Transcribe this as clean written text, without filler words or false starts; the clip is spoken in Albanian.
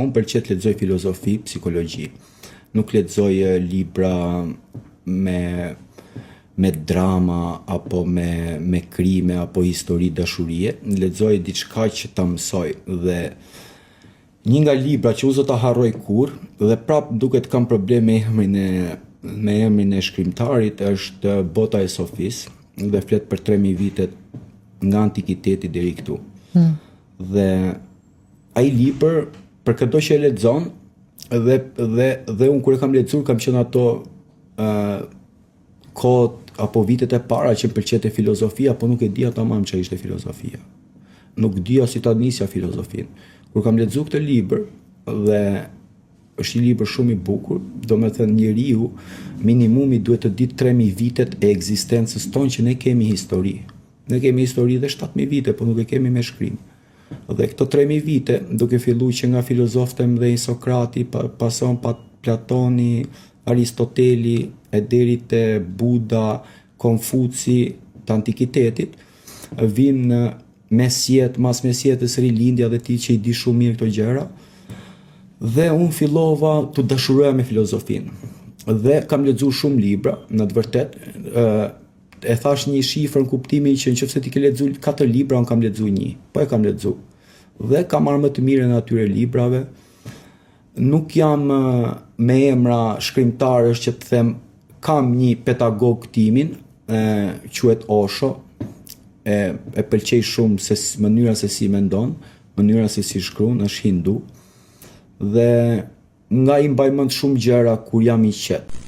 Unë pëlqej të lexoj filozofi, psikologji. Nuk lexoj libra me drama apo me krime apo histori dashurie. Lexoj diçka që ta mësoj dhe një nga libra që uzo ta harroj kur dhe prap duket kam problem me emrin e shkrimtarit është Bota e Sofisë dhe flet për 3000 vitet nga antikiteti deri këtu. Dhe ai libër për këto që e lexon dhe unë kur e kam lexuar kam qenë ato kohët apo vitet e para që pëlqente filozofia, po nuk e dija tamam çfarë ishte filozofia. Nuk dija si ta nisja filozofin. Kur kam lexuar këtë libër dhe është një libër shumë i bukur, domethënë njeriu minimumi duhet të ditë 3000 vitet e ekzistencës tonë që ne kemi histori. Ne kemi histori dhe 7000 vite, po nuk e kemi me shkrim. Dhe këto 3000 vite, duke filluar që nga filozofët e mëdhenj Sokrati, pason pa Platoni, Aristoteli, e deri te Buda, Konfuci të antikitetit, vinë mas mesjetës rilindja dhe ti që i di shumë mirë këto gjëra, dhe unë fillova të dashuroja me filozofinë. Dhe kam lexuar shumë libra, në të vërtet, e thash një shifër në kuptimin që nëse ti ke lexuar 4 libra, unë kam lexuar 1, po e kam lexuar. Dhe kam marrë më të mirën e atyre librave. Nuk jam me emra shkrimtarësh që të them kam një pedagog timin, quhet Osho, e pëlqej shumë mënyra se si mendon, mënyra se si shkruan, është hindu. Dhe nga i mbaj mend shumë gjëra kur jam i qetë.